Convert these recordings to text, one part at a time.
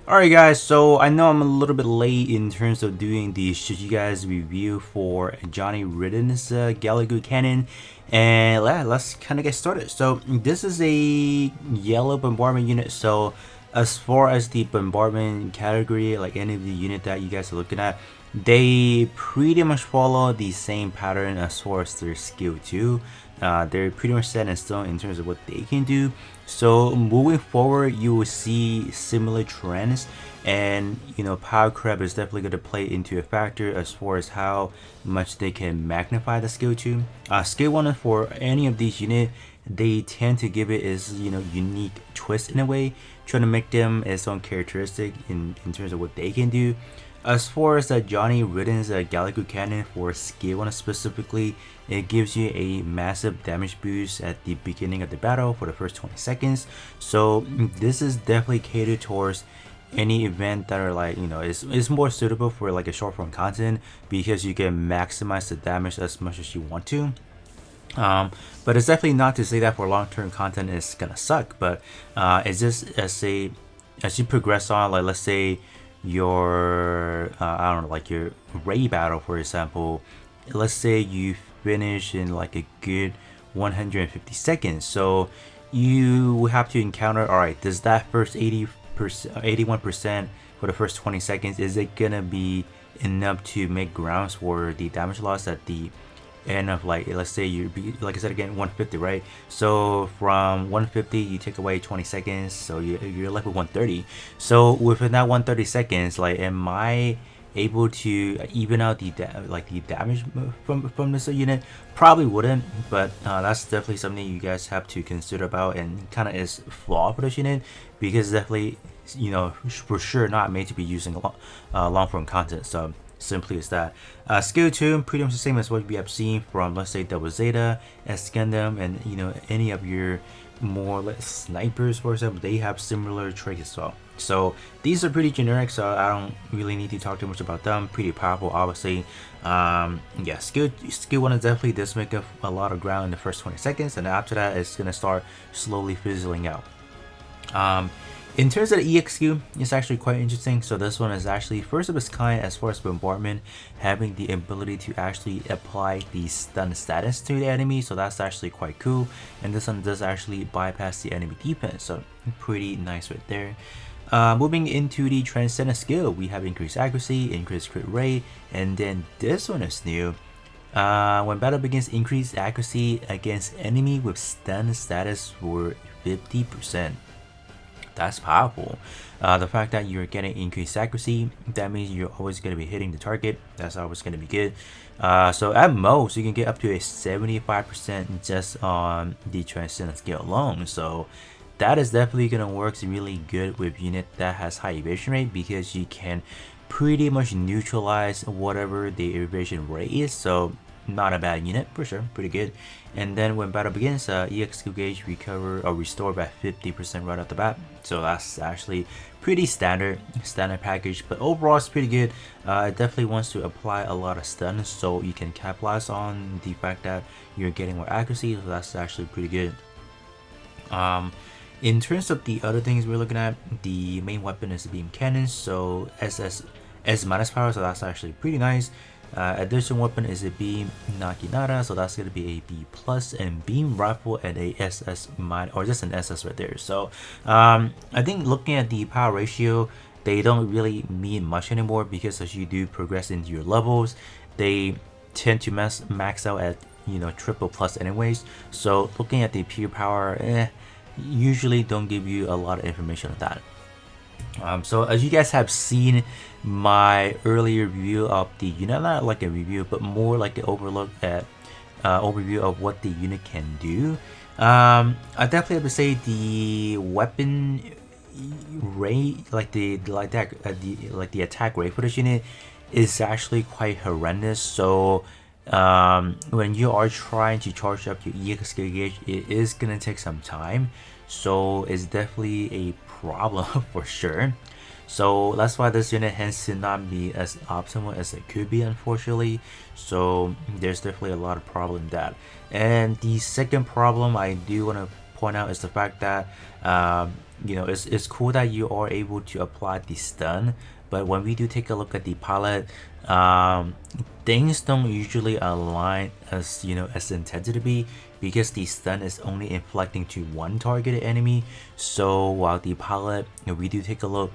Alright guys, so I know I'm a little bit late in terms of doing the Should You Guys review for Johnny Ridden's Gelgoog Cannon, and let's kind of get started. So this is a yellow bombardment unit, so as far as the bombardment category, like any of the unit that you guys are looking at, they pretty much follow the same pattern as far as their skill too. They're pretty much set in stone in terms of what they can do. So moving forward, you will see similar trends, and power crab is definitely going to play into a factor as far as how much they can magnify the skill 2. Skill 1 for any of these units, they tend to give it is unique twist in a way, trying to make them its own characteristic in terms of what they can do. As far as Johnny Ridden's Gelgoog Cannon for skill 1 specifically, it gives you a massive damage boost at the beginning of the battle for the first 20 seconds. So this is definitely catered towards any event that are like, is more suitable for like a short form content, because you can maximize the damage as much as you want to. But it's definitely not to say that for long-term content it's gonna suck, but it's just as you progress on, like let's say your I don't know, like your raid battle for example, let's say you finish in like a good 150 seconds, so you have to encounter, all right, does that first 80%, 81% for the first 20 seconds, is it gonna be enough to make grounds for the damage loss at the end of, like, let's say you be, like I said again, 150, right? So from 150 you take away 20 seconds, so you're left with 130. So within that 130 seconds, like, am I able to even out the damage from this unit? Probably wouldn't, but that's definitely something you guys have to consider about, and kind of is flawed for this unit, because definitely for sure not made to be using long form content. So simply as that. Skill 2, pretty much the same as what we have seen from, let's say, Double Zeta, S Gundam, and any of your more snipers, for example. They have similar traits as well. So these are pretty generic, so I don't really need to talk too much about them. Pretty powerful, obviously. Yeah, skill 1 is definitely does make up a lot of ground in the first 20 seconds, and after that it's gonna start slowly fizzling out. In terms of the EXQ, it's actually quite interesting. So this one is actually first of its kind as far as bombardment, having the ability to actually apply the stun status to the enemy. So that's actually quite cool. And this one does actually bypass the enemy defense. So pretty nice right there. Moving into the transcendent skill, we have increased accuracy, increased crit rate, and then this one is new. When battle begins, increased accuracy against enemy with stun status for 50%. That's powerful. The fact that you're getting increased accuracy, that means you're always going to be hitting the target. That's always going to be good. So at most, you can get up to a 75% just on the transcendent skill alone. So that is definitely going to work really good with unit that has high evasion rate, because you can pretty much neutralize whatever the evasion rate is. So not a bad unit for sure, pretty good. And then when battle begins, EXQ gauge recover or restore by 50% right off the bat. So that's actually pretty standard package, but overall it's pretty good. It definitely wants to apply a lot of stun, so you can capitalize on the fact that you're getting more accuracy. So that's actually pretty good. In terms of the other things we're looking at, the main weapon is the beam cannon, so S minus power, so that's actually pretty nice. Additional weapon is a beam naginata, so that's going to be a B plus, and beam rifle at a SS minus, or just an SS right there. So I think looking at the power ratio, they don't really mean much anymore, because as you do progress into your levels, they tend to max out at triple plus anyways. So looking at the pure power, usually don't give you a lot of information on that. So as you guys have seen my earlier review of the unit, not like a review, but more like an overlook at overview of what the unit can do. I definitely have to say the weapon rate, like the attack rate for this unit is actually quite horrendous. So when you are trying to charge up your EXQ gauge, it is gonna take some time. So it's definitely a problem for sure. So that's why this unit tends to not be as optimal as it could be, unfortunately. So there's definitely a lot of problem in that. And the second problem I do want to point out is the fact that you know, it's cool that you are able to apply the stun, but when we do take a look at the palette, things don't usually align as, you know, as intended to be, because the stun is only inflicting to one targeted enemy. So while the palette, you know, we do take a look,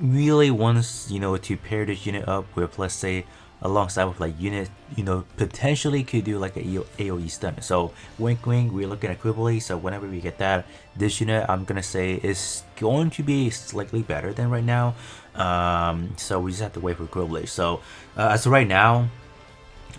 really wants, you know, to pair this unit up with, let's say, alongside with like unit, you know, potentially could do like a AoE stun. So wink wink, we're looking at Quibbly. So whenever we get that, this unit, I'm gonna say, is going to be slightly better than right now. So we just have to wait for Quibbly. So as of right now,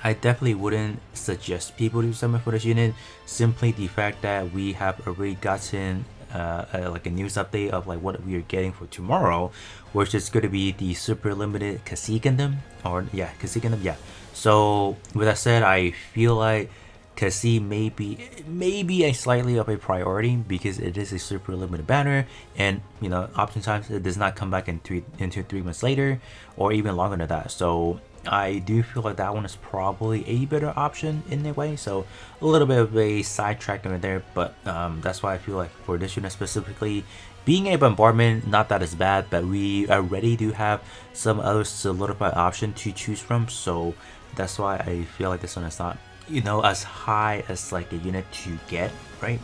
I definitely wouldn't suggest people to summon for this unit. Simply the fact that we have already gotten like a news update of like what we are getting for tomorrow, which is going to be the super limited Kasi Gundam, or yeah, Kasi Gundam, yeah. So with that said, I feel like Kasi may be a slightly of a priority because it is a super limited banner, and you know, oftentimes it does not come back into 3 months later or even longer than that. So I do feel like that one is probably a better option in a way. So a little bit of a sidetrack in there, but that's why I feel like for this unit specifically, being a bombardment, not that is bad, but we already do have some other solidified option to choose from. So that's why I feel like this one is not, you know, as high as like a unit to get, right?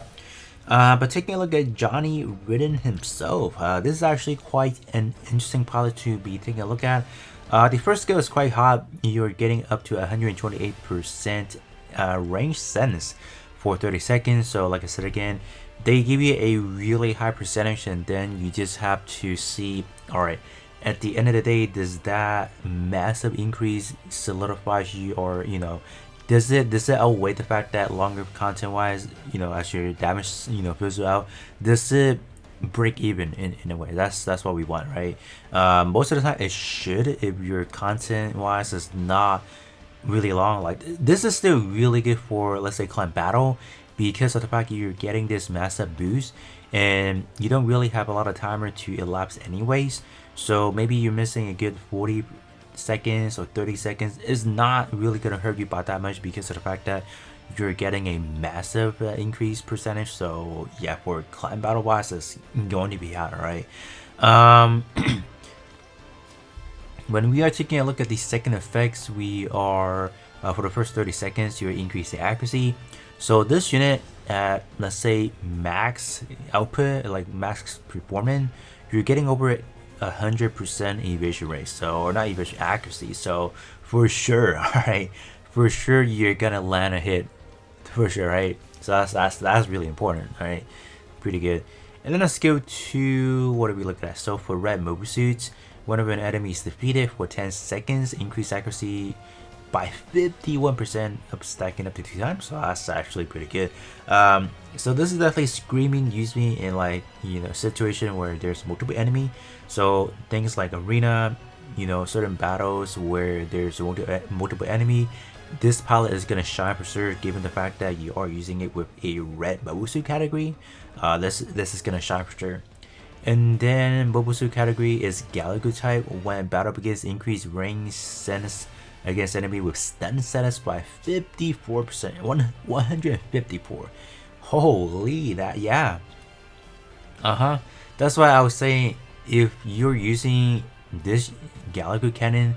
But taking a look at Johnny Ridden himself, this is actually quite an interesting pilot to be taking a look at. The first skill is quite hot. You're getting up to 128% range sense for 30 seconds. So like I said again, they give you a really high percentage, and then you just have to see, alright, at the end of the day, does that massive increase solidifies you, or, you know, does it outweigh the fact that longer content wise, you know, as your damage, you know, fills out, does it break even in a way? That's what we want, right? Most of the time it should, if your content wise is not really long. Like this is still really good for, let's say, clan battle, because of the fact that you're getting this massive boost and you don't really have a lot of timer to elapse anyways. So maybe you're missing a good 40 seconds or 30 seconds, is not really gonna hurt you by that much because of the fact that you're getting a massive increase percentage. So yeah, for clan battle wise, it's going to be hot, right? When we are taking a look at the second effects, we are for the first 30 seconds, you're increasing accuracy. So this unit at, let's say, max output, like max performance, you're getting over 100% evasion rate, so, or not evasion, accuracy. So for sure, all right, for sure you're gonna land a hit, for sure, right? So that's really important, all right, pretty good. And then let's go to what are we looking at? So for red mobile suits, whenever an enemy is defeated for 10 seconds, increase accuracy by 51%, up stacking up to 2 times. So that's actually pretty good. So this is definitely screaming use me in, like, you know, situation where there's multiple enemy. So things like arena, you know, certain battles where there's multiple enemy, this palette is gonna shine for sure, given the fact that you are using it with a red mobile suit category. This is gonna shine for sure. And then mobile suit category is Gelgoog type. When battle begins, increase range sense against enemy with stun status by 54%, 154. Holy, that, yeah. That's why I was saying, if you're using this Gelgoog Cannon,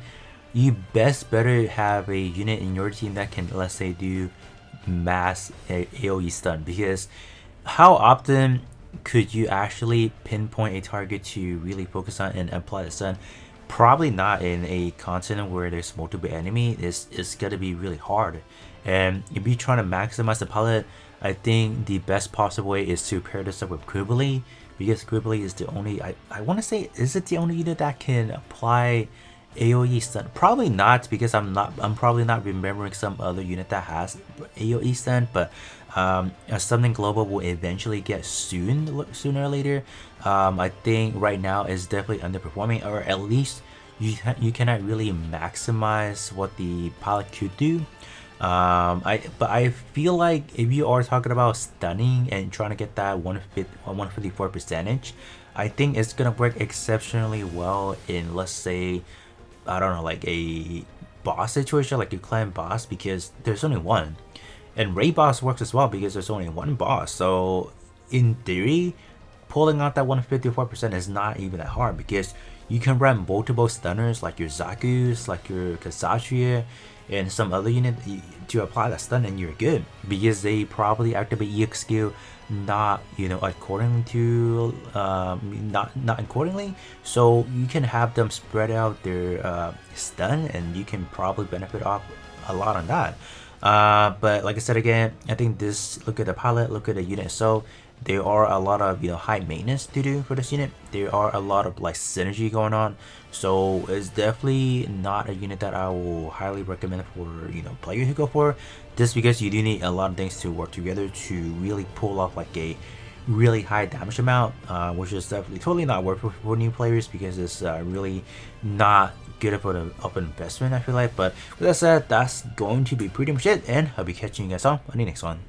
you better have a unit in your team that can, let's say, do mass AoE stun, because how often could you actually pinpoint a target to really focus on and apply the stun? Probably not in a continent where there's multiple enemy. It's gonna be really hard. And if you're trying to maximize the palette, I think the best possible way is to pair this up with Quibbly, because Quibbly is the only, I want to say, is it the only unit that can apply AoE stun? Probably not, because I'm probably not remembering some other unit that has AoE stun, but something global will eventually get sooner or later. I think right now is definitely underperforming, or at least you cannot really maximize what the palette could do. But I feel like if you are talking about stunning and trying to get that 154 percentage, I think it's gonna work exceptionally well in, let's say, I don't know, like a boss situation, like your clan boss, because there's only one. And raid boss works as well because there's only one boss. So in theory, pulling out that 154% is not even that hard because you can run multiple stunners like your Zaku's, like your Kasatria, and some other unit to apply that stun, and you're good because they probably activate EX skill not according to not accordingly, so you can have them spread out their stun, and you can probably benefit off a lot on that. But like I said again, I think this, look at the pilot, look at the unit. So there are a lot of high maintenance to do for this unit. There are a lot of like synergy going on, so it's definitely not a unit that I will highly recommend for players who go for, just because you do need a lot of things to work together to really pull off like a really high damage amount, which is definitely totally not worth it for new players because it's really not good of an investment, I feel like. But with that said, that's going to be pretty much it, and I'll be catching you guys on the next one.